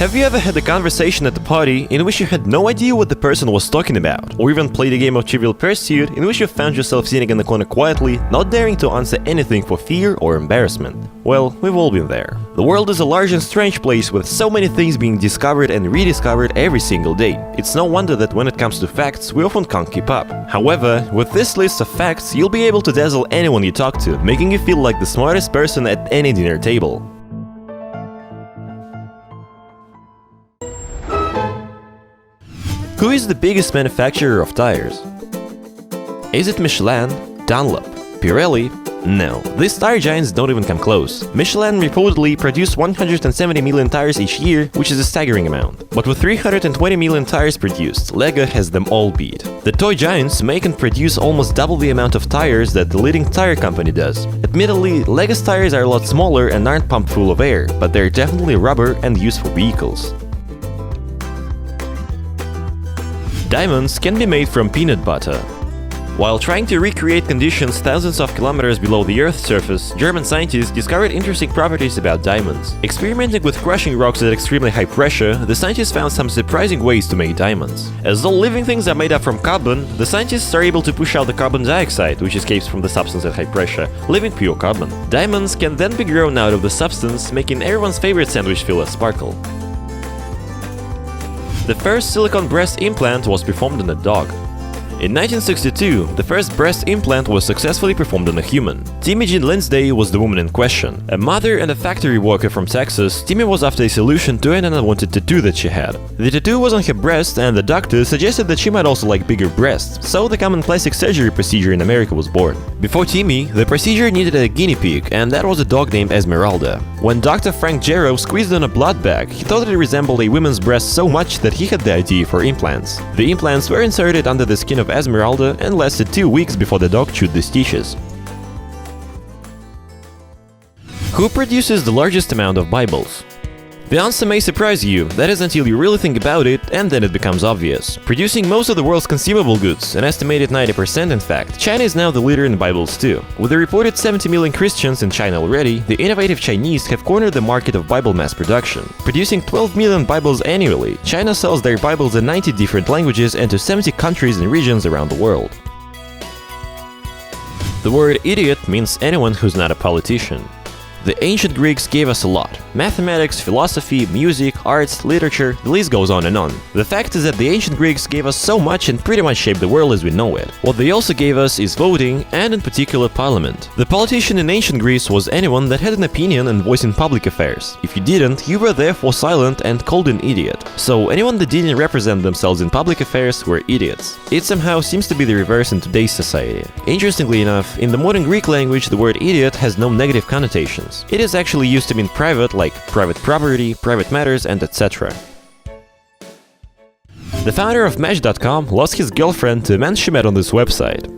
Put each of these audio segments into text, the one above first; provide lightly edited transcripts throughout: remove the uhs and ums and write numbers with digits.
Have you ever had a conversation at a party in which you had no idea what the person was talking about? Or even played a game of Trivial Pursuit in which you found yourself sitting in the corner quietly, not daring to answer anything for fear or embarrassment? Well, we've all been there. The world is a large and strange place with so many things being discovered and rediscovered every single day. It's no wonder that when it comes to facts, we often can't keep up. However, with this list of facts, you'll be able to dazzle anyone you talk to, making you feel like the smartest person at any dinner table. Who is the biggest manufacturer of tires? Is it Michelin, Dunlop, Pirelli? No, these tire giants don't even come close. Michelin reportedly produce 170 million tires each year, which is a staggering amount. But with 320 million tires produced, Lego has them all beat. The toy giants make and produce almost double the amount of tires that the leading tire company does. Admittedly, Lego's tires are a lot smaller and aren't pumped full of air, but they're definitely rubber and used for vehicles. Diamonds can be made from peanut butter. While trying to recreate conditions thousands of kilometers below the Earth's surface, German scientists discovered interesting properties about diamonds. Experimenting with crushing rocks at extremely high pressure, the scientists found some surprising ways to make diamonds. As all living things are made up from carbon, the scientists are able to push out the carbon dioxide, which escapes from the substance at high pressure, leaving pure carbon. Diamonds can then be grown out of the substance, making everyone's favorite sandwich feel a sparkle. The first silicone breast implant was performed on a dog. In 1962, the first breast implant was successfully performed on a human. Timmy Jean Lindsay was the woman in question. A mother and a factory worker from Texas, Timmy was after a solution to an unwanted tattoo that she had. The tattoo was on her breast, and the doctor suggested that she might also like bigger breasts, so the common plastic surgery procedure in America was born. Before Timmy, the procedure needed a guinea pig, and that was a dog named Esmeralda. When Dr. Frank Jarrow squeezed on a blood bag, he thought it resembled a woman's breast so much that he had the idea for implants. The implants were inserted under the skin of Esmeralda and lasted 2 weeks before the dog chewed the stitches. Who produces the largest amount of Bibles? The answer may surprise you, that is until you really think about it, and then it becomes obvious. Producing most of the world's consumable goods, an estimated 90% in fact, China is now the leader in Bibles too. With a reported 70 million Christians in China already, the innovative Chinese have cornered the market of Bible mass production. Producing 12 million Bibles annually, China sells their Bibles in 90 different languages and to 70 countries and regions around the world. The word idiot means anyone who's not a politician. The ancient Greeks gave us a lot. Mathematics, philosophy, music, arts, literature, the list goes on and on. The fact is that the ancient Greeks gave us so much and pretty much shaped the world as we know it. What they also gave us is voting, and in particular parliament. The politician in ancient Greece was anyone that had an opinion and voice in public affairs. If you didn't, you were therefore silent and called an idiot. So anyone that didn't represent themselves in public affairs were idiots. It somehow seems to be the reverse in today's society. Interestingly enough, in the modern Greek language the word idiot has no negative connotations. It is actually used to mean private, like private property, private matters, and etc. The founder of Match.com lost his girlfriend to a man she met on this website.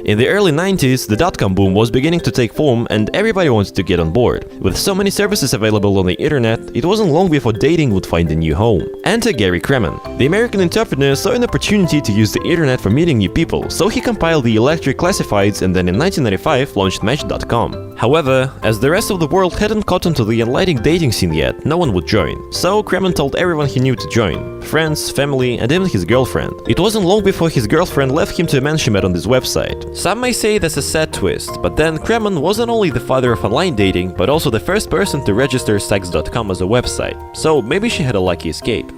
In the early 90s, the dot-com boom was beginning to take form and everybody wanted to get on board. With so many services available on the internet, it wasn't long before dating would find a new home. Enter Gary Kremen. The American entrepreneur saw an opportunity to use the internet for meeting new people, so he compiled the electric classifieds and then in 1995 launched Match.com. However, as the rest of the world hadn't caught on to the enlightening dating scene yet, no one would join. So Kremen told everyone he knew to join. Friends, family, and even his girlfriend. It wasn't long before his girlfriend left him to a man she met on this website. Some may say that's a sad twist, but then Kremen wasn't only the father of online dating, but also the first person to register Sex.com as a website, so maybe she had a lucky escape.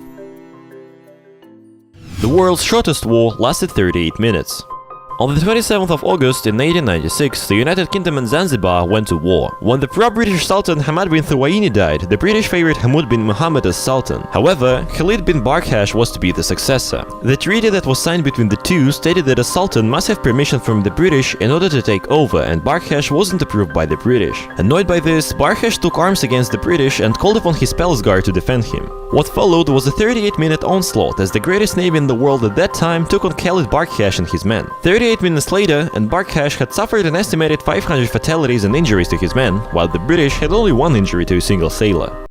The world's shortest war lasted 38 minutes. On the 27th of August in 1896, the United Kingdom and Zanzibar went to war. When the pro-British Sultan Hamad bin Thuwaini died, the British favored Hamoud bin Muhammad as Sultan. However, Khalid bin Barkhash was to be the successor. The treaty that was signed between the two stated that a Sultan must have permission from the British in order to take over, and Barkhash wasn't approved by the British. Annoyed by this, Barkhash took arms against the British and called upon his palace guard to defend him. What followed was a 38-minute onslaught as the greatest navy in the world at that time took on Khalid Barkhash and his men. 38 minutes later, and Barkhash had suffered an estimated 500 fatalities and injuries to his men, while the British had only one injury to a single sailor.